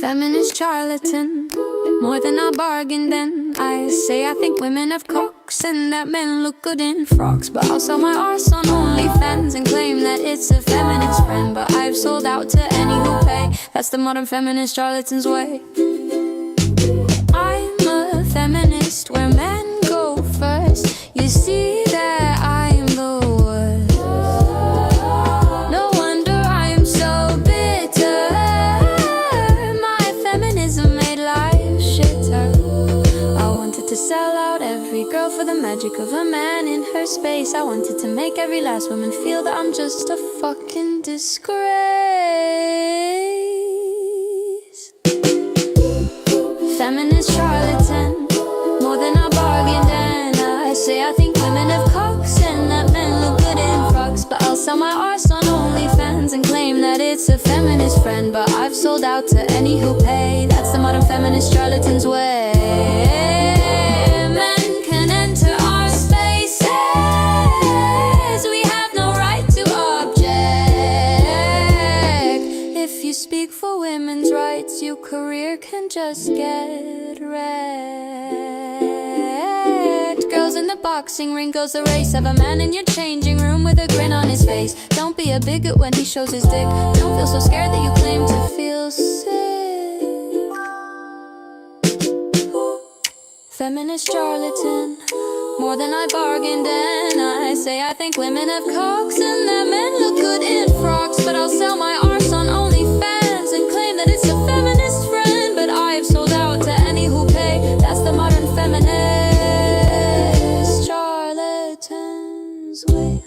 feminist charlatan, more than I bargained then. I say I think women have cocks and that men look good in frocks, but I'll sell my arse on OnlyFans and claim that it's a feminist friend. But I've sold out to any who pay. That's the modern feminist charlatan's way. I'm a feminist where men go first. You see that I'm the worst. No wonder I'm so bitter. My feminism made life shitter. I wanted to sell out every girl for the magic of a man in her space. I wanted to make every last woman feel that I'm just a fucking disgrace. Feminist charlatan, more than I bargained and I say I think women have cocks and that men look good in frocks, but I'll sell my arse on OnlyFans and claim that it's a feminist friend. But I've sold out to any who pay. That's the modern feminist charlatan's way. Men can enter our spaces. We have no right to object. If you speak for women's rights, your career can just get wrecked. Girls in the boxing ring goes the race. Have a man in your changing room with a grin on his face. Don't be a bigot when he shows his dick. Don't feel so scared that you claim to feel sick. Feminist charlatan, more than I bargained and I say I think women have cocks and that men look good in frocks, but I'll sell my arse on OnlyFans and claim that it's a feminist friend. But I've sold out to any who pay. That's the modern feminist charlatan's way.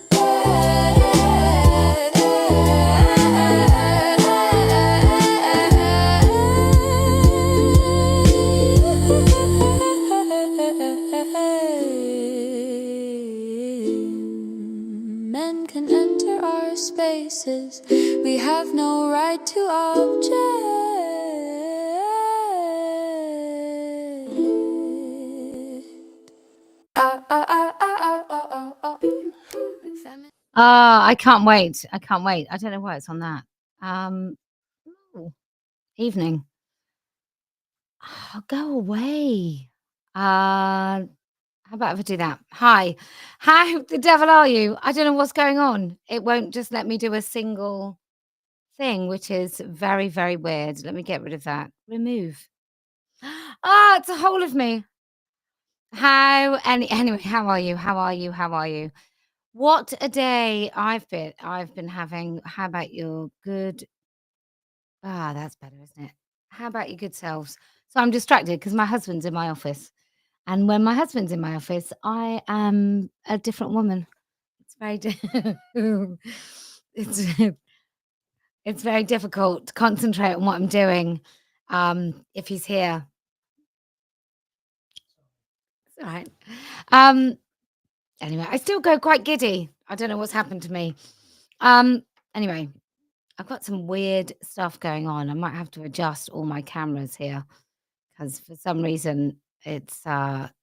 Men can enter our spaces. We have no right to object. I can't wait. I can't wait. I don't know why it's on that. Evening. Oh, go away. How about if I do that? Hi. How the devil are you? I don't know what's going on. It won't just let me do a single thing, which is very, very weird. Let me get rid of that. Remove. Ah, it's a whole of me. Anyway, how are you? How are you? How are you? What a day I've been having. How about your good? That's better, isn't it? How about your good selves? So I'm distracted because my husband's in my office. And when my husband's in my office, I am a different woman. It's very it's very difficult to concentrate on what I'm doing if he's here. It's all right. Anyway, I still go quite giddy. I don't know what's happened to me. Anyway, I've got some weird stuff going on. I might have to adjust all my cameras here because for some reason it's that's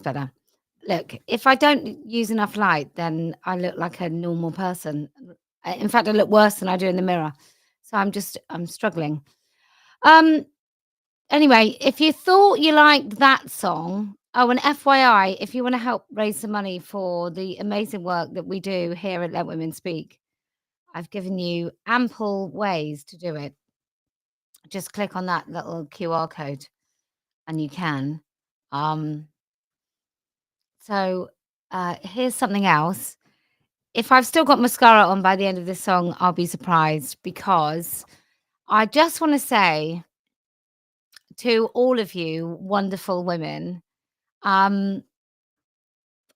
better. Look, if I don't use enough light, then I look like a normal person. In fact, I look worse than I do in the mirror. So I'm struggling. Anyway, if you thought you liked that song, and FYI, if you want to help raise some money for the amazing work that we do here at Let Women Speak, I've given you ample ways to do it. Just click on that little QR code and you can. So here's something else. If I've still got mascara on by the end of this song, I'll be surprised, because I just want to say to all of you wonderful women, all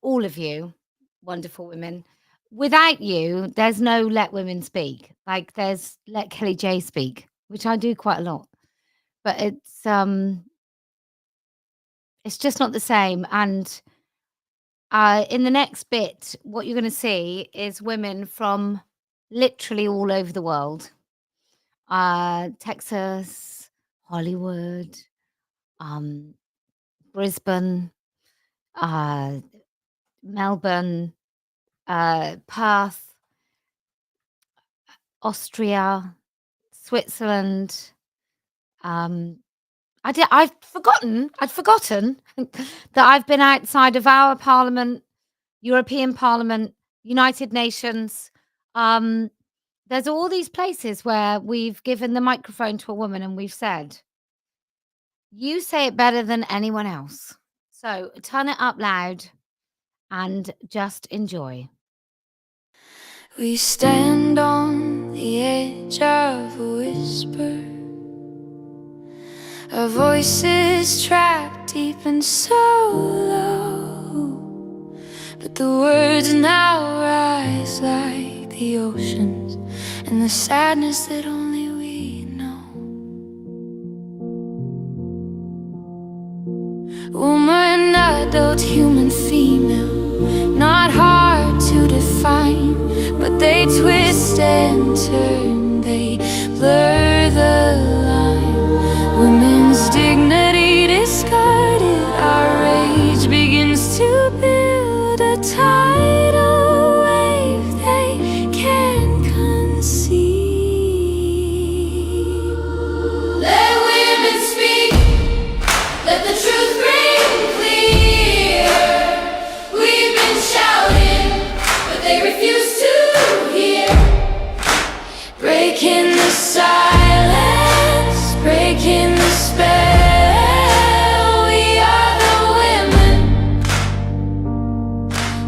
of you wonderful women, without you, there's no Let Women Speak. Like there's Let Kellie-Jay Speak, which I do quite a lot, but it's just not the same. And in the next bit, what you're going to see is women from literally all over the world. Texas, Hollywood, Brisbane, Melbourne, Perth, Austria, Switzerland. I'd forgotten that I've been outside of our parliament, European Parliament, United Nations. There's all these places where we've given the microphone to a woman and we've said, "You say it better than anyone else." So turn it up loud and just enjoy. We stand on the edge of a whisper, our voices trapped deep and so low, but the words now rise like the oceans and the sadness that only we know. Woman, adult, human, female, not hard to define, but they twist and turn, they blur the line. Women's dignity discarded, our rage begins to build a tidal wave they can't conceive. Let women speak, let the truth ring clear. We've been shouting, but they refuse to hear. Breaking the silence, breaking the spell. We are the women,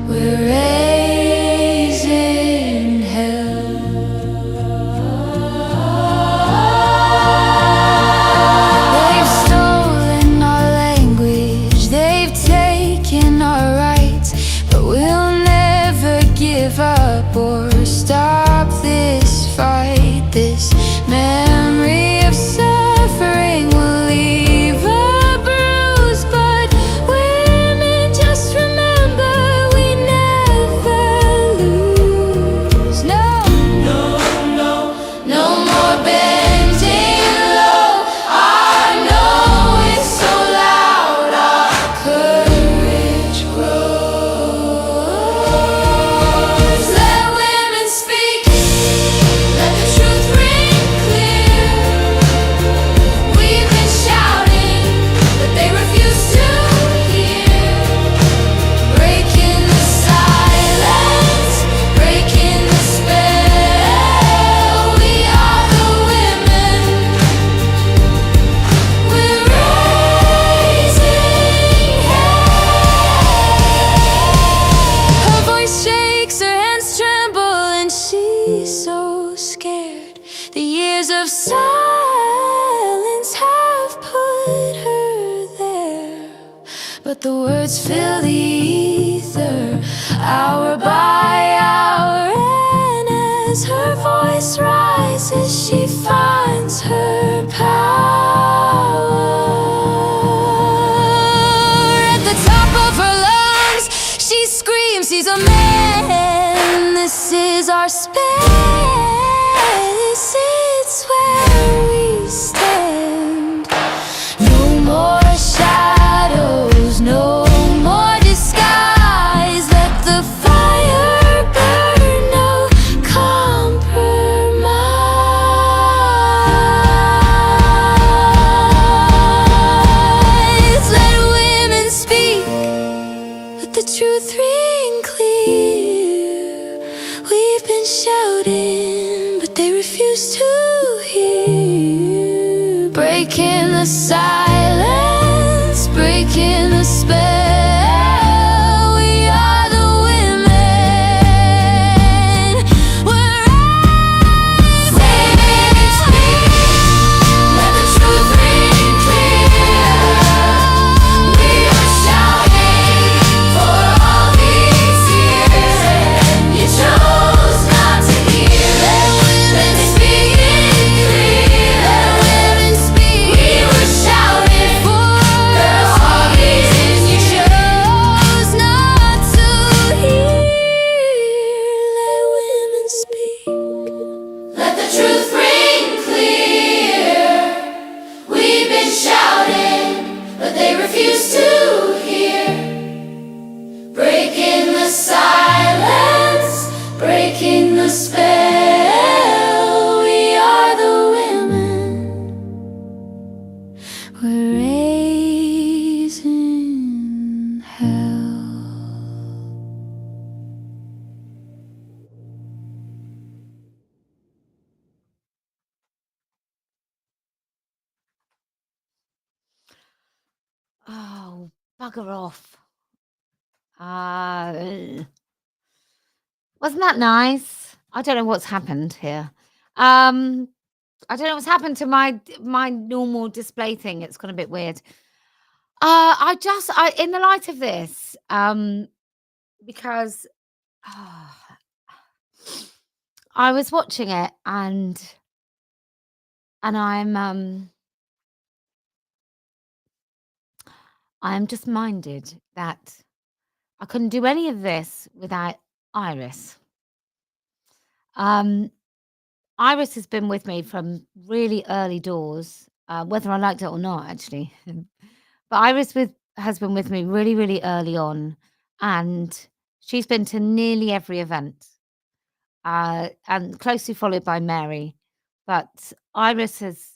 we're raising hell. They've stolen our language, they've taken our rights, but we'll never give up or stop this fight. This memory of suffering will leave a bruise, but women, just remember we never lose. No, no, no, no more bending low. Our no is so loud, our courage grows. Let women speak, let the truth ring clear. We've been shouting, but they refuse to hear. Breaking the silence, breaking the spell. We are the women, we're raising hell. Her voice shakes, her hands tremble, and she's so scared. The years of silence have put her there, but the words fill the ether, hour by hour, and as her voice rises, she finds her power. At the top of her lungs, she screams, she's a man. This is our space, it's where we stand. No more shadows, no more disguise. Let the fire burn, no compromise. Let women speak, let the truth ring clear. We've been shouting, but they refuse to hear. Breaking the silence, breaking the spell. We are the women, we're raising hell. Let the truth ring clear. We were shouting for all these years, and you chose not to hear. Let women speak clear. Let women speak. We were shouting for all these years, you chose not to hear. Let women speak. Let the truth ring clear. We've been shouting, but they refuse to hear. Breaking the silence, breaking the spell. We are the women. Oh, bugger off. Uh, wasn't that nice? I don't know what's happened here. Um, I don't know what's happened to my normal display thing. It's gone a bit weird. I in the light of this, because ah, I was watching it and I'm just minded that I couldn't do any of this without Iris. Um, Iris has been with me from really early doors, whether I liked it or not, actually. But has been with me really, really early on, and she's been to nearly every event, and closely followed by Mary. But Iris has,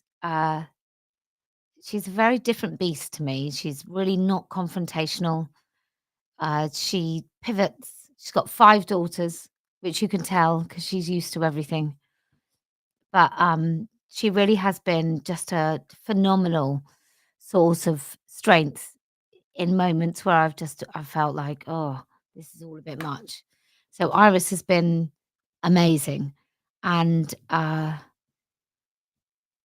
she's a very different beast to me. She's really not confrontational. She pivots. She's got 5 daughters, which you can tell because she's used to everything. But, she really has been just a phenomenal source of strength in moments where I felt like, "Oh, this is all a bit much." So Iris has been amazing, and, and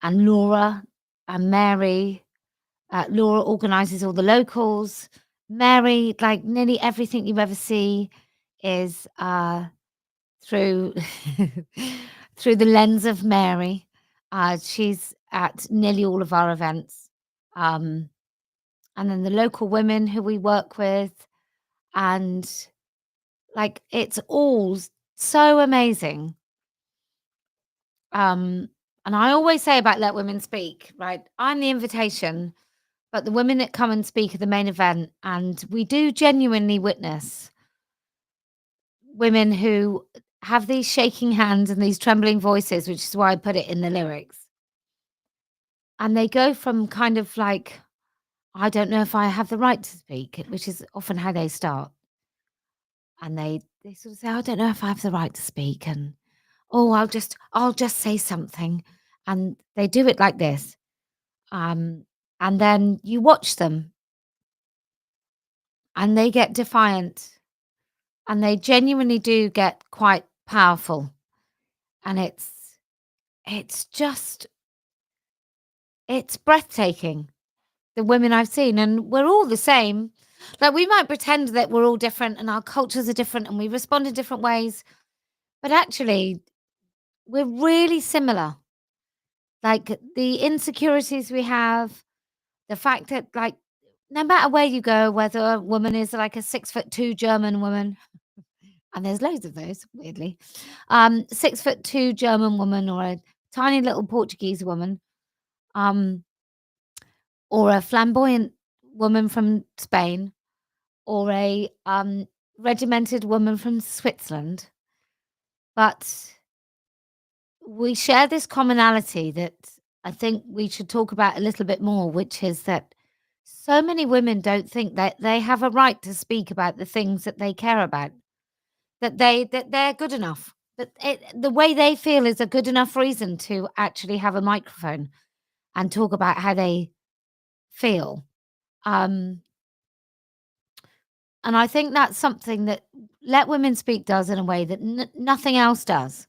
Laura and Mary. Laura organises all the locals. Mary, like, nearly everything you ever see is, through through the lens of Mary. She's at nearly all of our events. Um, and then the local women who we work with, and like it's all so amazing. And I always say about let women speak, right? I'm the invitation, but the women that come and speak at the main event, and we do genuinely witness women who have these shaking hands and these trembling voices, which is why I put it in the lyrics. And they go from kind of like, I don't know if I have the right to speak, which is often how they start. And they sort of say, I don't know if I have the right to speak. And oh, I'll just say something. And they do it like this. And then you watch them and they get defiant and they genuinely do get quite powerful. And it's just it's breathtaking, the women I've seen, and we're all the same. Like, we might pretend that we're all different and our cultures are different and we respond in different ways, but actually, we're really similar. Like, the insecurities we have, the fact that, like, no matter where you go, whether a woman is like a 6'2" German woman, and there's loads of those, weirdly, 6'2" German woman or a tiny little Portuguese woman, um, or a flamboyant woman from Spain, or a, regimented woman from Switzerland, but we share this commonality that I think we should talk about a little bit more, which is that so many women don't think that they have a right to speak about the things that they care about, that they're good enough, the way they feel is a good enough reason to actually have a microphone and talk about how they feel. Um, and I think that's something that Let Women Speak does in a way that nothing else does.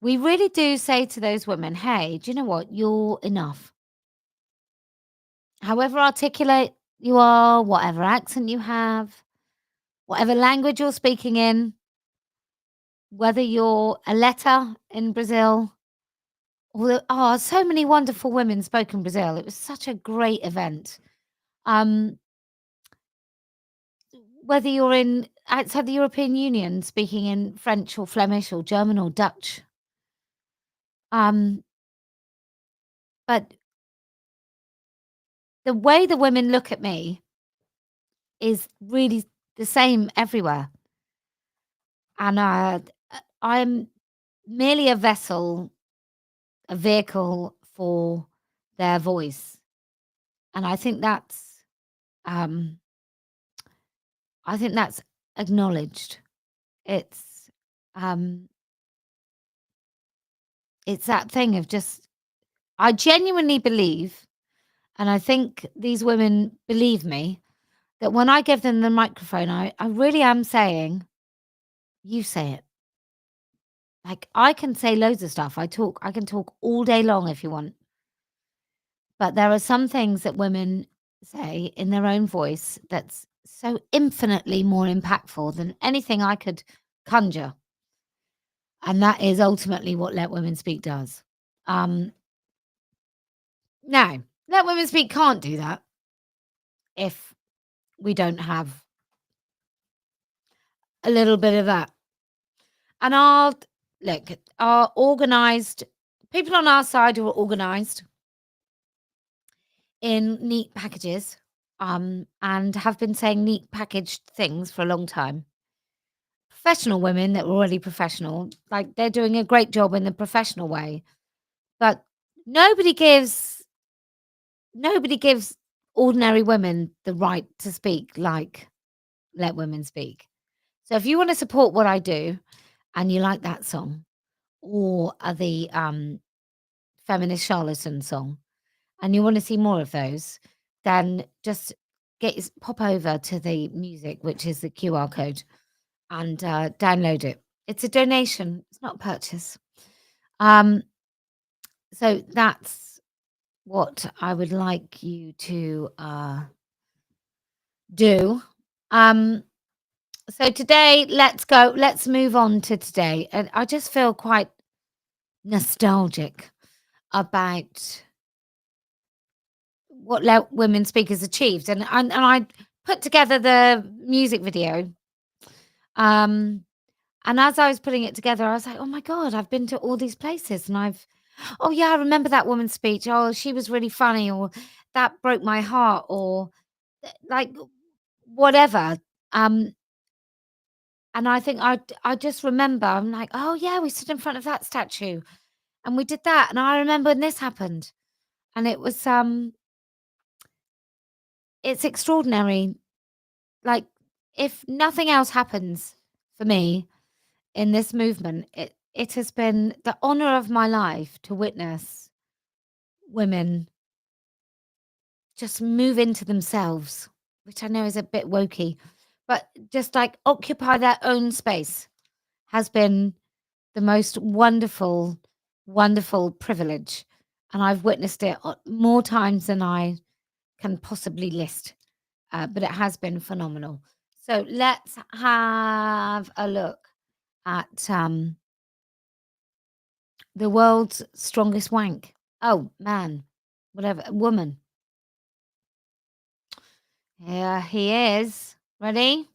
We really do say to those women, "Hey, do you know what? You're enough. However articulate you are, whatever accent you have, whatever language you're speaking in, whether you're a letter in Brazil, so many wonderful women spoke in Brazil. It was such a great event. Um, whether you're in outside the European Union speaking in French or Flemish or German or Dutch. Um, but the way the women look at me is really the same everywhere. And I'm merely a vessel, a vehicle for their voice. And um, I think that's acknowledged. It's, um, it's that thing of just, I genuinely believe, And I think these women believe me that when I give them the microphone, I really am saying, you say it. Like, I can say loads of stuff. I can talk all day long if you want. But there are some things that women say in their own voice that's so infinitely more impactful than anything I could conjure. And that is ultimately what Let Women Speak does. Now, Let Women Speak can't do that if we don't have a little bit of that. And our organised people on our side who are organised in neat packages, and have been saying neat packaged things for a long time. Professional women that were already professional, like, they're doing a great job in the professional way, but nobody gives ordinary women the right to speak like Let Women Speak. So if you wanna support what I do and you like that song or, the, Feminist Charlatan song, and you wanna see more of those, then just pop over to the music, which is the QR code, and, download it. It's a donation, it's not a purchase. So that's what I would like you to, do. So today, let's move on to today, and I just feel quite nostalgic about what Let Women Speak has achieved, and I put together the music video, um, and as I was putting it together, I was like, "Oh my god, I've been to all these places, and oh yeah, I remember that woman's speech. Oh, she was really funny, or that broke my heart, or like whatever." Um, and I think I just remember, I'm like, "Oh yeah, we stood in front of that statue, and we did that, and I remember when this happened," and it was it's extraordinary. Like, if nothing else happens for me in this movement, it has been the honor of my life to witness women just move into themselves, which I know is a bit wokey, but just like occupy their own space has been the most wonderful, wonderful privilege. And I've witnessed it more times than I can possibly list, but it has been phenomenal. So let's have a look at the world's strongest wank. Oh, man, whatever, woman. Here he is. Ready?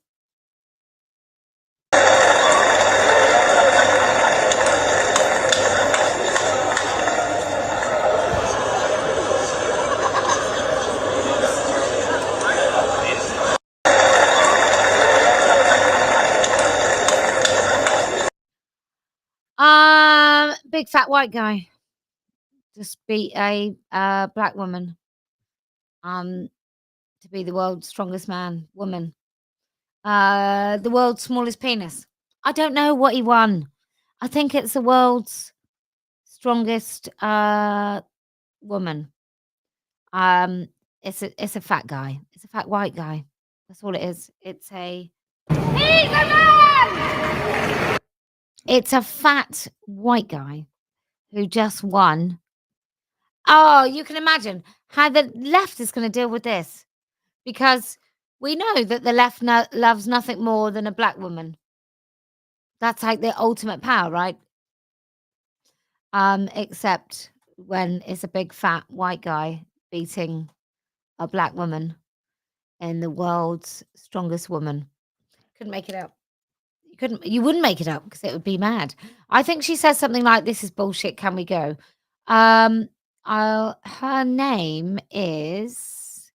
Big fat white guy just beat a black woman. To be the world's strongest woman. The world's smallest penis. I don't know what he won. I think it's the world's strongest woman. It's a fat guy. It's a fat white guy. That's all it is. He's a man. It's a fat white guy who just won. Oh, you can imagine how the left is going to deal with this, because we know that the left loves nothing more than a black woman. That's like the ultimate power, right? Except when it's a big fat white guy beating a black woman in the world's strongest woman. Couldn't make it up. You wouldn't make it up because it would be mad. I think she says something like, "This is bullshit. Can we go?" Her name is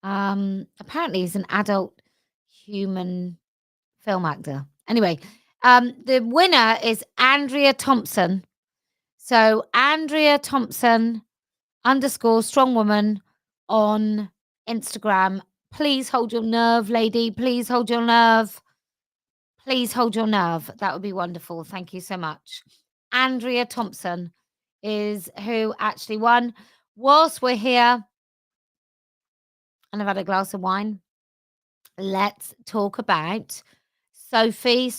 apparently he's an adult human film actor. Anyway, the winner is Andrea Thompson. So Andrea Thompson _ strong woman on Instagram. Please hold your nerve, lady. Please hold your nerve. Please hold your nerve. That would be wonderful. Thank you so much. Andrea Thompson is who actually won. whilst we're here and I've had a glass of wine, let's talk about Sophia,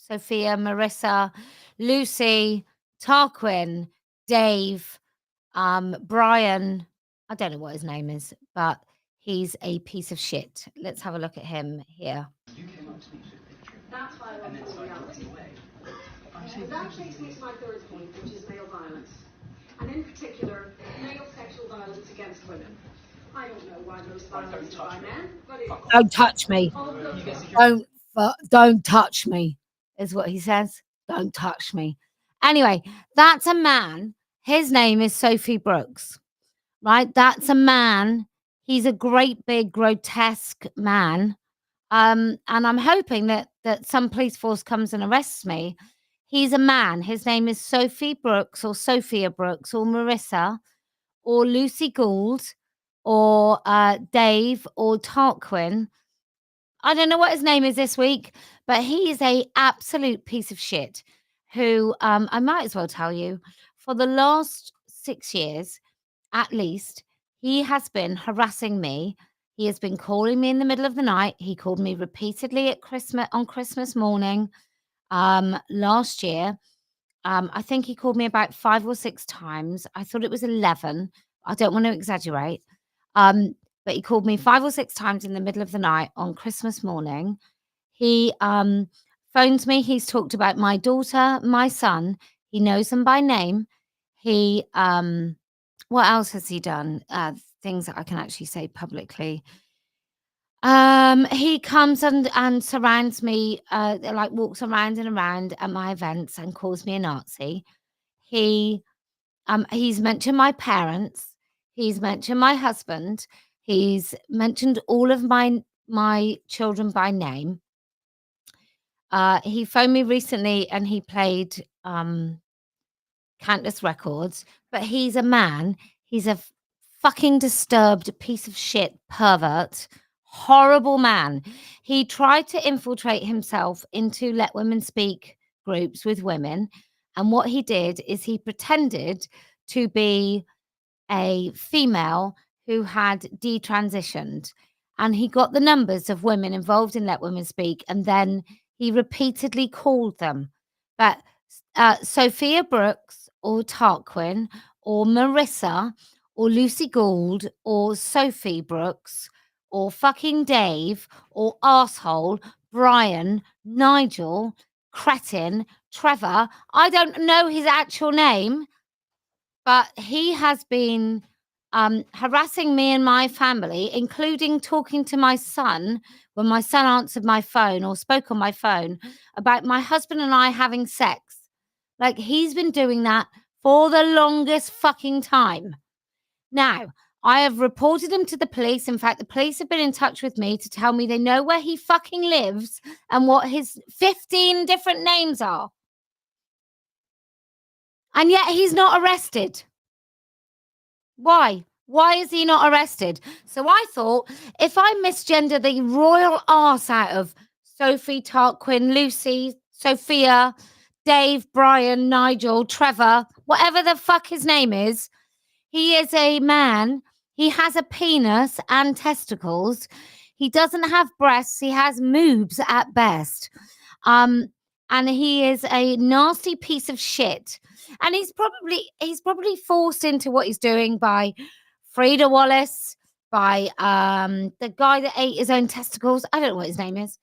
Marissa, Lucy, Tarquin, Dave, Brian. I don't know what his name is, but he's a piece of shit. Let's have a look at him here. That's why I want full reality. And that takes me to my third point, which is male violence. And in particular, male sexual violence against women. I don't know why most violence is by men, but it... Don't touch me. Don't touch me, is what he says. Don't touch me. Anyway, that's a man. His name is Sophie Brooks, right? That's a man. He's a great big grotesque man. And I'm hoping that some police force comes and arrests me. He's a man. His name is Sophie Brooks or Sophia Brooks or Marissa or Lucy Gould or Dave or Tarquin. I don't know what his name is this week, but he is a absolute piece of shit who I might as well tell you for the last 6 years at least he has been harassing me. He has been calling me in the middle of the night. He called me repeatedly at Christmas morning last year. I think he called me about 5 or 6 times. I thought it was 11. I don't want to exaggerate. But he called me 5 or 6 times in the middle of the night on Christmas morning. He phones me. He's talked about my daughter, my son. He knows them by name. He what else has he done? Things that I can actually say publicly. He comes and surrounds me, like walks around and around at my events and calls me a Nazi. He's mentioned my parents. He's mentioned my husband. He's mentioned all of my children by name. He phoned me recently and he played countless records, but he's a man. He's a fucking disturbed piece of shit pervert, horrible man. He tried to infiltrate himself into Let Women Speak groups with women. And what he did is he pretended to be a female who had detransitioned. And he got the numbers of women involved in Let Women Speak. And then he repeatedly called them. But Sophia Brooks or Tarquin or Marissa or Lucy Gould or Sophie Brooks or fucking Dave or asshole Brian, Nigel, cretin, Trevor. I don't know his actual name, but he has been harassing me and my family, including talking to my son when my son answered my phone or spoke on my phone about my husband and I having sex. Like, he's been doing that for the longest fucking time. Now, I have reported him to the police. In fact, the police have been in touch with me to tell me they know where he fucking lives and what his 15 different names are. And yet he's not arrested. Why? Why is he not arrested? So I thought, if I misgender the royal arse out of Sophie, Tarquin, Lucy, Sophia, Dave, Brian, Nigel, Trevor, whatever the fuck his name is, he is a man. He has a penis and testicles. He doesn't have breasts. He has moobs at best. And he is a nasty piece of shit. And he's probably forced into what he's doing by Frida Wallace, by the guy that ate his own testicles. I don't know what his name is.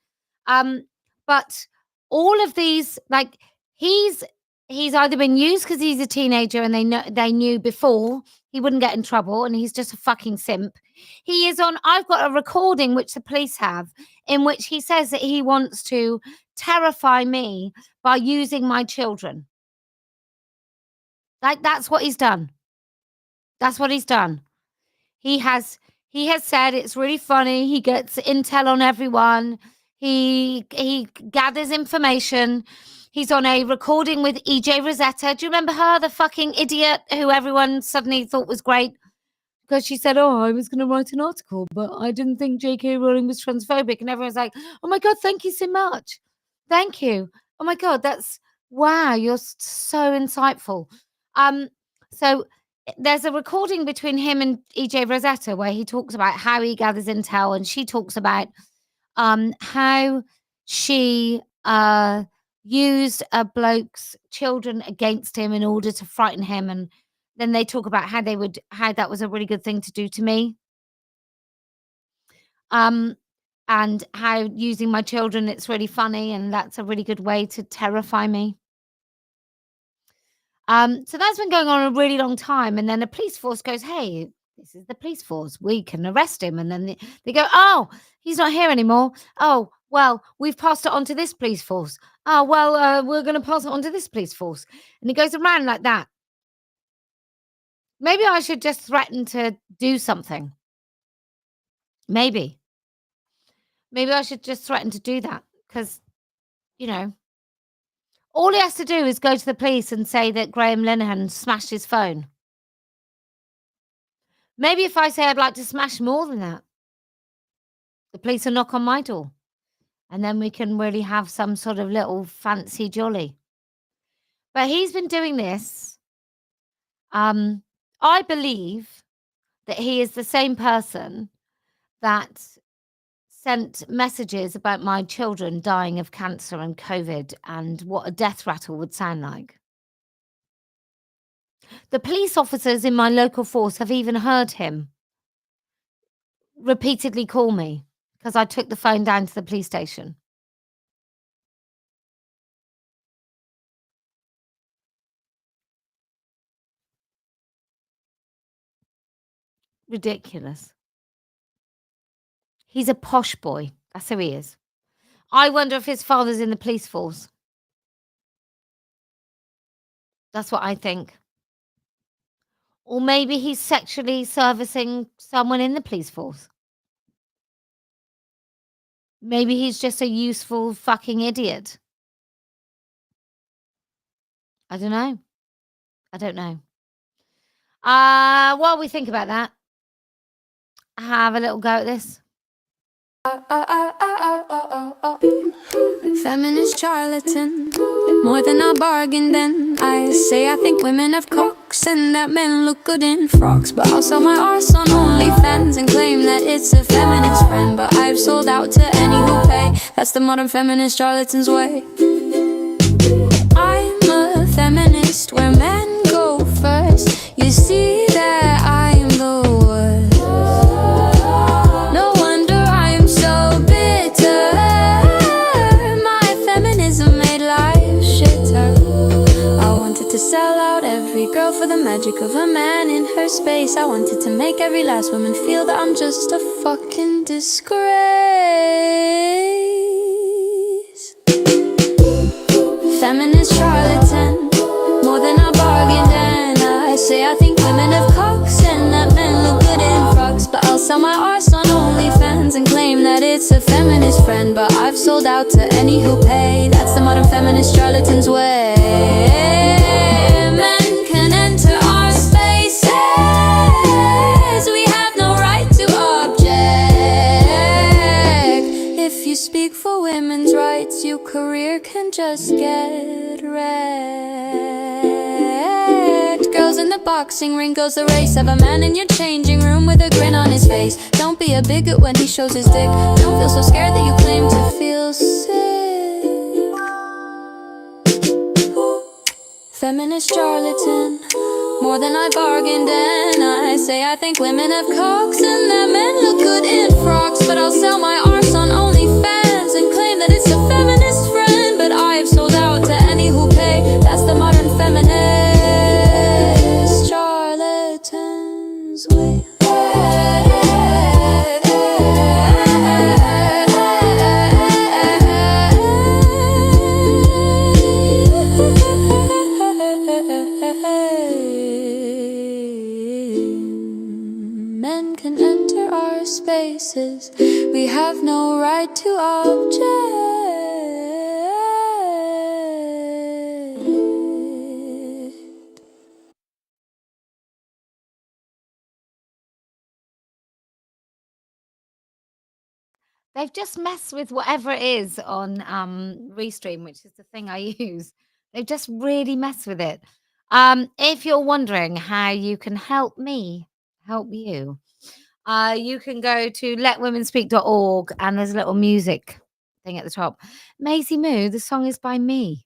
But all of these, like, he's either been used because he's a teenager and they knew before he wouldn't get in trouble, and he's just a fucking simp. He is on. I've got a recording which the police have, in which he says that he wants to terrify me by using my children. Like, that's what he's done. That's what he's done. He has said it's really funny. He gets intel on everyone. He gathers information. He's on a recording with EJ Rosetta. Do you remember her, the fucking idiot who everyone suddenly thought was great? Because she said, oh, I was going to write an article, but I didn't think J.K. Rowling was transphobic. And everyone's like, oh my God, thank you so much. Thank you. Oh my God, wow, you're so insightful. So there's a recording between him and EJ Rosetta where he talks about how he gathers intel, and she talks about how she used a bloke's children against him in order to frighten him, and then they talk about how that was a really good thing to do to me. And how using my children, it's really funny, and that's a really good way to terrify me. So that's been going on a really long time, and then the police force goes, "Hey, this is the police force. We can arrest him." And then they go, "Oh, he's not here anymore. Oh, well, we've passed it on to this police force. Oh, well, we're going to pass it on to this police force." And it goes around like that. Maybe I should just threaten to do something. Maybe I should just threaten to do that because, all he has to do is go to the police and say that Graham Linehan smashed his phone. Maybe if I say I'd like to smash more than that, the police will knock on my door, and then we can really have some sort of little fancy jolly. But he's been doing this. I believe that he is the same person that sent messages about my children dying of cancer and COVID and what a death rattle would sound like. The police officers in my local force have even heard him repeatedly call me because I took the phone down to the police station. Ridiculous. He's a posh boy. That's who he is. I wonder if his father's in the police force. That's what I think. Or maybe he's sexually servicing someone in the police force. Maybe he's just a useful fucking idiot. I don't know. While we think about that, have a little go at this. Feminist charlatan, more than I bargained then. I say I think women have cocks and that men look good in frocks, but I'll sell my arse on OnlyFans and claim that it's a feminist friend. But I've sold out to any who pay. That's the modern feminist charlatan's way. I'm a feminist where men go first. You see that I'm the worst. No wonder I'm so bitter. My feminism made life shitter. I wanted to sell out every girl for the magic of a man in her space. I wanted to make every last woman feel that I'm just a fucking disgrace. Feminist charlatan, more than I bargained, and I say I think women have cocks and that men look good in frocks, but I'll sell my arse on OnlyFans and claim that it's a feminist friend. But I've sold out to any who pay. That's the modern feminist charlatan's way. Men can enter our spaces. We have no right to object. If you speak for women's rights, your career can just get wrecked. Girls in the boxing ring goes the race. Have a man in your changing room with a grin on his face. Don't be a bigot when he shows his dick. Don't feel so scared that you claim to feel sick. Feminist charlatan, more than I bargained, and I say I think women have cocks and that men look good in frocks, but I'll sell my arse on OnlyFans and claim that it's a feminist friend. But I've sold out to any who pay. That's the modern feminist charlatan's way. Men can enter our spaces. We have no right to object. They've just messed with whatever it is on Restream, which is the thing I use. They've just really messed with it. If you're wondering how you can help me help you, you can go to letwomenspeak.org and there's a little music thing at the top. Maisie Moo, the song is by me.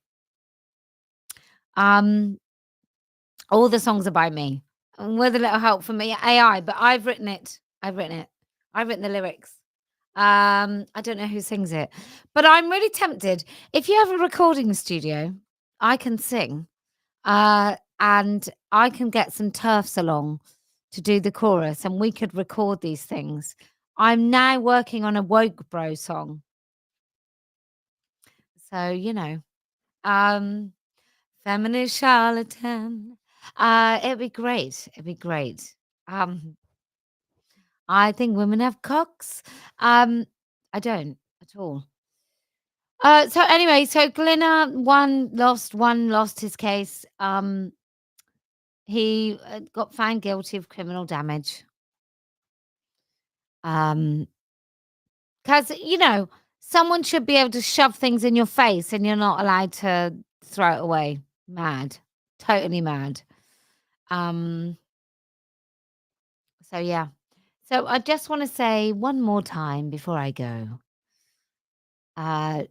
All the songs are by me. And with a little help from me, AI, but I've written it. I've written the lyrics. I don't know who sings it, but I'm really tempted. If you have a recording studio, I can sing. And I can get some turfs along to do the chorus and we could record these things. I'm now working on a Woke Bro song. So, feminist charlatan. It'd be great. It'd be great. I think women have cocks. I don't at all. So anyway, so Glinner, one lost his case. He got found guilty of criminal damage. Because someone should be able to shove things in your face and you're not allowed to throw it away. Mad. Totally mad. So yeah. So I just want to say one more time before I go. I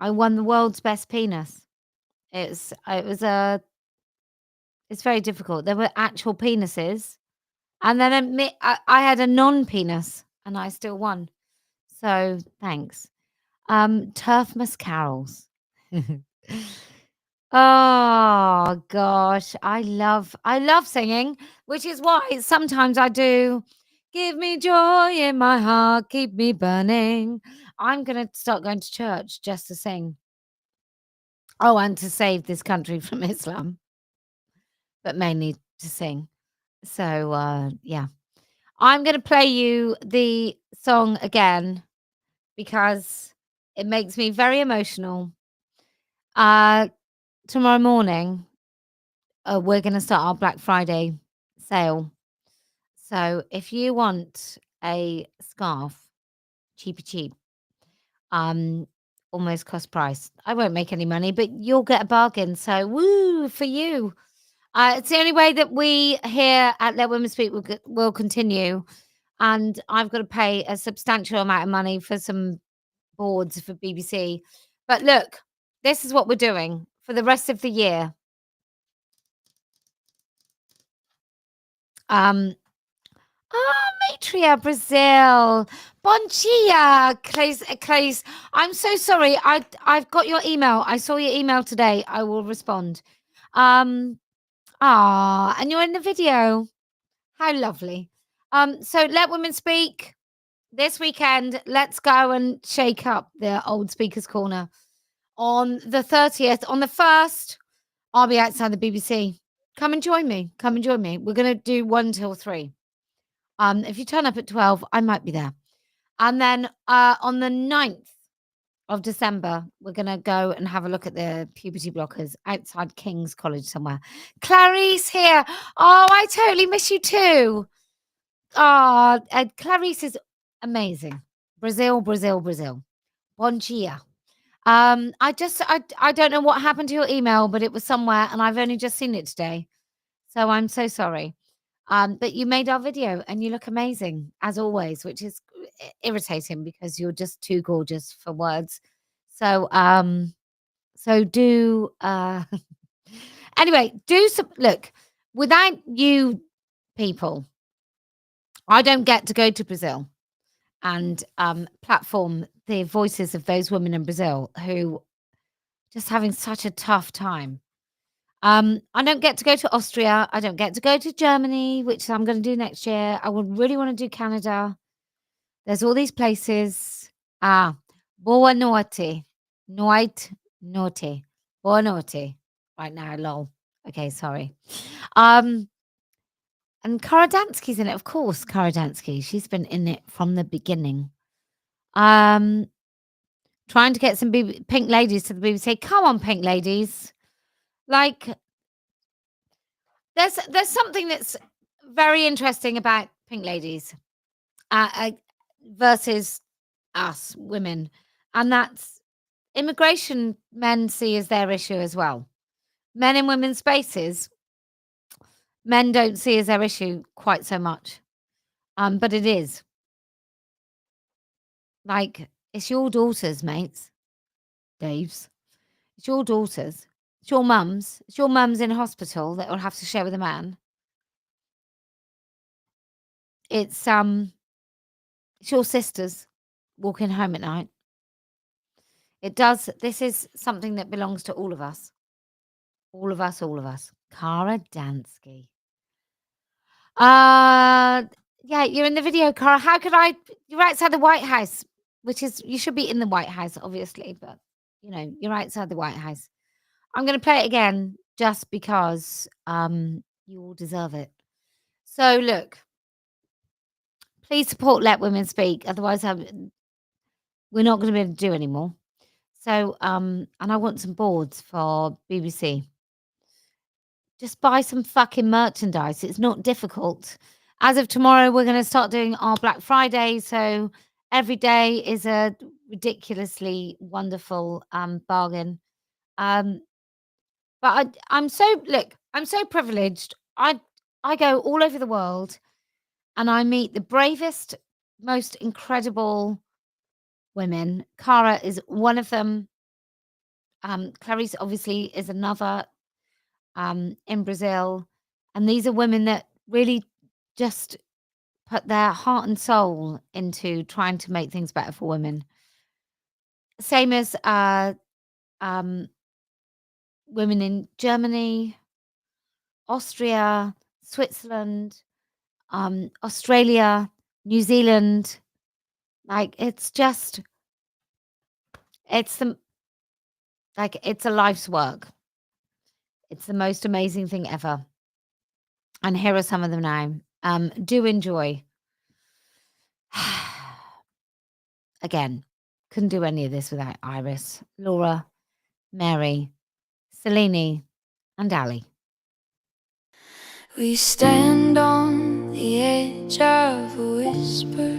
won the world's best penis. It's very difficult. There were actual penises, and then I had a non-penis, and I still won. So thanks. Turfmas carols. Oh gosh, I love singing, which is why sometimes I do. Give me joy in my heart, keep me burning. I'm gonna start going to church just to sing. Oh, and to save this country from Islam, but mainly to sing. So yeah, I'm gonna play you the song again because it makes me very emotional. Tomorrow morning, we're going to start our Black Friday sale. So if you want a scarf, cheapy cheap, almost cost price. I won't make any money, but you'll get a bargain. So woo for you. It's the only way that we here at Let Women Speak will continue. And I've got to pay a substantial amount of money for some boards for BBC. But look, this is what we're doing for the rest of the year. Matria Brazil. Bom dia, Clays. I'm so sorry. I've got your email. I saw your email today. I will respond. And you're in the video. How lovely. So Let Women Speak this weekend. Let's go and shake up the old speakers corner. On the 30th, on the 1st, I'll be outside the BBC. Come and join me. We're going to do 1 till 3. If you turn up at 12, I might be there. And then on the 9th of December, we're going to go and have a look at the puberty blockers outside King's College somewhere. Clarice here. Oh, I totally miss you too. Oh, Clarice is amazing. Brazil. Bon dia. I don't know what happened to your email, but it was somewhere and I've only just seen it today. So I'm so sorry. But you made our video and you look amazing as always, which is irritating because you're just too gorgeous for words. So do anyway, do some look, without you people, I don't get to go to Brazil and platform the voices of those women in Brazil who just having such a tough time. I don't get to go to Austria. I don't get to go to Germany, which I'm going to do next year. I would really want to do Canada. There's all these places. Boa noite. Naughty. Boa noite. Right now, lol. Okay, sorry. And Karadansky's in it, of course. Karadansky. She's been in it from the beginning. Trying to get some pink ladies to the BBC. Come on, pink ladies. Like, there's something that's very interesting about pink ladies versus us women, and that's immigration. Men see as their issue as well. Men in women's spaces, men don't see as their issue quite so much. But it is. Like, it's your daughters, mates. Dave's. It's your daughters. It's your mums. It's your mums in hospital that will have to share with a man. It's your sisters walking home at night. This is something that belongs to all of us. All of us, all of us. Cara Dansky. Yeah, you're in the video, Cara. How could I? You're outside the White House, which is, you should be in the White House, obviously, but, you know, you're outside the White House. I'm going to play it again just because you all deserve it. So, look, please support Let Women Speak. Otherwise, we're not going to be able to do anymore. So, and I want some boards for BBC. Just buy some fucking merchandise. It's not difficult. As of tomorrow, we're going to start doing our Black Friday. So every day is a ridiculously wonderful bargain. But I'm so privileged. I go all over the world and I meet the bravest, most incredible women. Cara is one of them. Clarice obviously is another, in Brazil. And these are women that really just put their heart and soul into trying to make things better for women. Same as women in Germany, Austria, Switzerland, Australia, New Zealand. Like, it's a life's work. It's the most amazing thing ever. And here are some of them now. Do enjoy. Again, couldn't do any of this without Iris, Laura, Mary, Selene, and Ali. We stand on the edge of a whisper,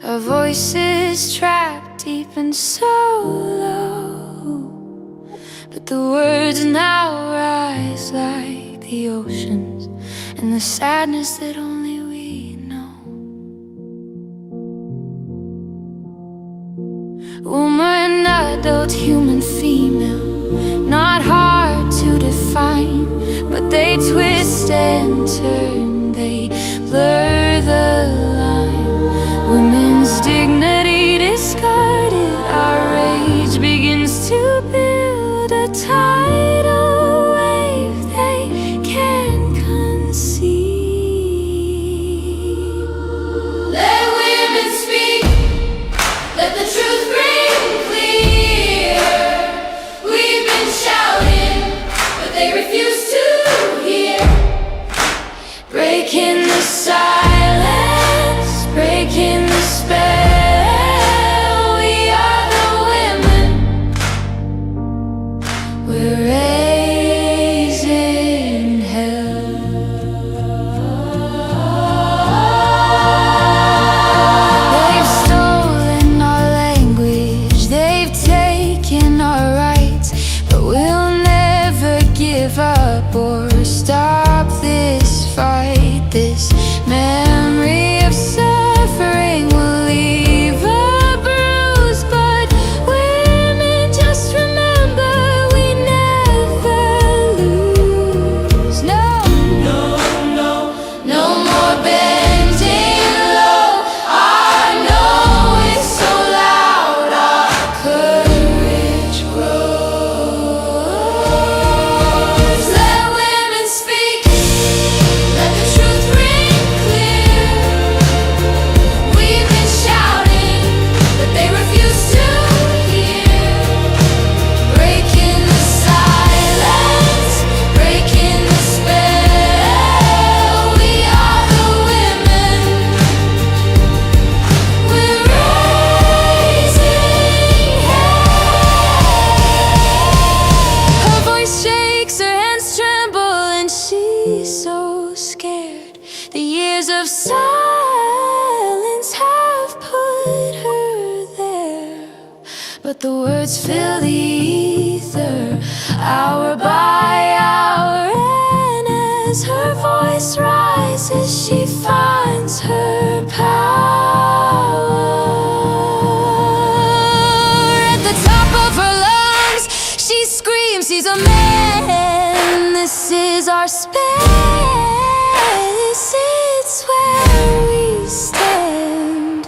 our voices trapped deep and so low, but the words now rise like the oceans and the sadness that only we know. Woman, adult, human, female, not hard to define, but they twist and turn, they blur the line. Women's dignity discarded, our rage begins to build a tidal wave they can't conceive. Let women speak, let the truth ring clear. We've been shouting, but they refuse to hear. Breaking the silence, breaking the spell. We are the women, we're raising hell. They've stolen our language, they've taken our rights, but we'll never give up or stop this fight. This memory of suffering will leave a bruise, but women, just remember we never lose. No, no, no, no more bending low. I know it's so loud, our courage grows. Let women speak, let the truth ring clear. We've been shouting, but they refuse to hear. Breaking the silence, breaking the spell. We are the women, we're raising hell. Her voice shakes, her hands tremble, and she's so scared. The years of silence have put her there, but the words fill the ether. he's a man. This is our space. It's where we stand.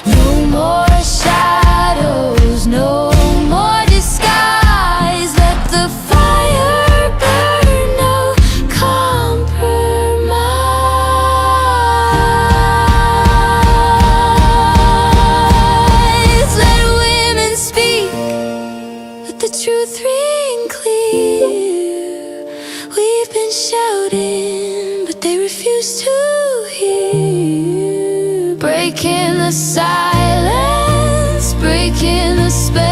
No more shadows, no more disguise. Let the fire burn, no compromise. Let women speak, let the truth ring clear. We've been shouting, but they refuse to hear. Breaking the silence, breaking the spell.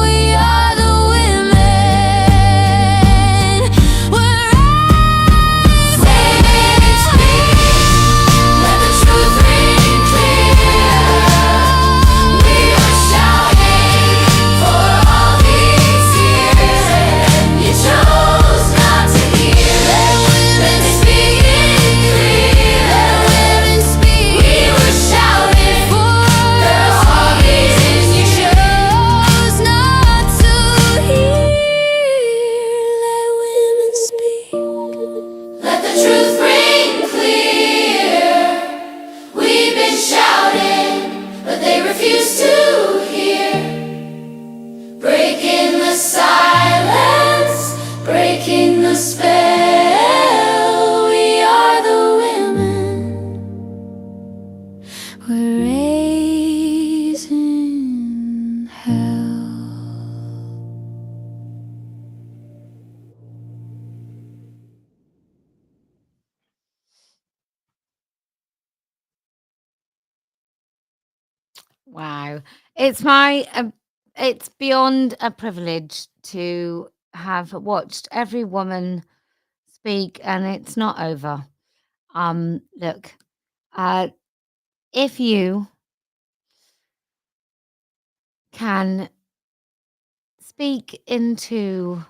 We are the women. We're rising. Let the truth ring clear. We are shouting for all these years. You chose not to hear. Let women speak. Let women speak. We were shouting for all these years. You chose not to hear. Let women speak. Let the truth ring clear. We've been shouting, but they refuse to hear. Breaking the silence, breaking the spell. We are the women. We're raising hell. Wow. It's beyond a privilege to have watched every woman speak, and it's not over. Look, if you can speak into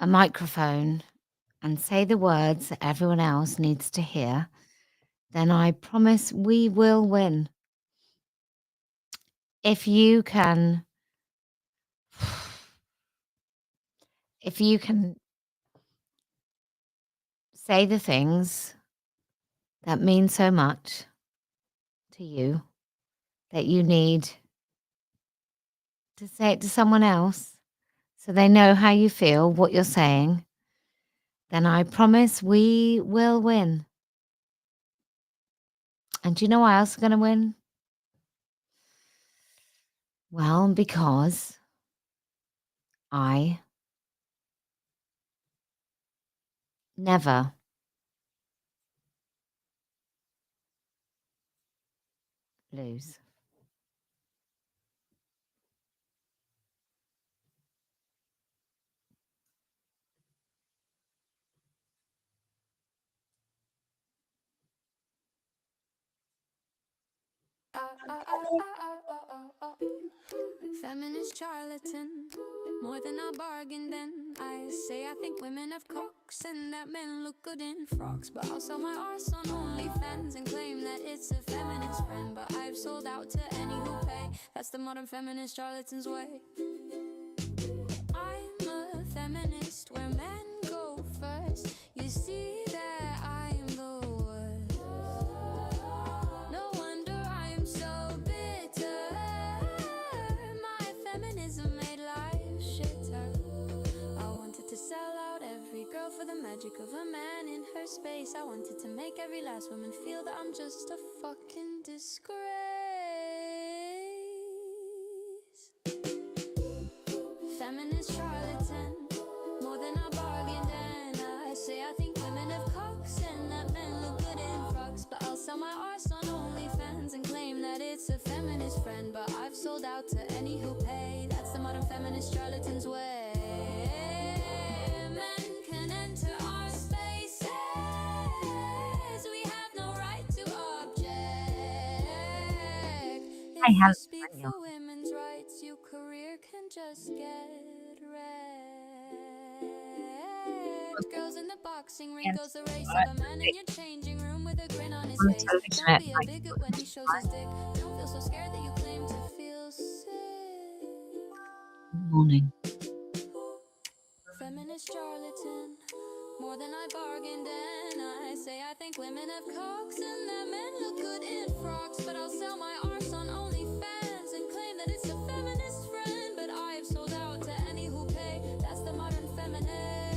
a microphone and say the words that everyone else needs to hear, then I promise we will win. If you can say the things that mean so much to you that you need to say it to someone else so they know how you feel, what you're saying, then I promise we will win. And do you know why else is going to win? Well, because I never lose. Feminist charlatan, more than I bargained then. I say I think women have cocks and that men look good in frocks, but I'll sell my arse on OnlyFans and claim that it's a feminist friend. But I've sold out to any who pay. That's the modern feminist charlatan's way. I'm a feminist where men go first. You see that I'm the worst. No wonder I'm so bitter. My feminism made life shitter. I wanted to sell out every girl for the magic of a man in her space. I wanted to make every last woman feel that I'm just a fucking disgrace. Feminist charlatan, more than I bargained and I say I think women have cocks and that men look good in frocks, but I'll sell my arse on OnlyFans and claim that it's a feminist friend. But I've sold out to any who pay. That's the modern feminist charlatan's way. Men can enter our spaces. We have no right to object. I If you have speak for women's rights, your career can just get wrecked. Girls in the boxing ring goes the race of a man in your changing room with a grin on his on face. television Don't at be a bigot when he shows his dick. Don't feel so scared that you claim to feel sick. in the morning. feminist charlatan. More than I bargained, and I say I think women have cocks and that men look good in frocks. But I'll sell my arse on OnlyFans and claim that it's a feminist friend. But I've sold out to any who pay. That's the modern feminist.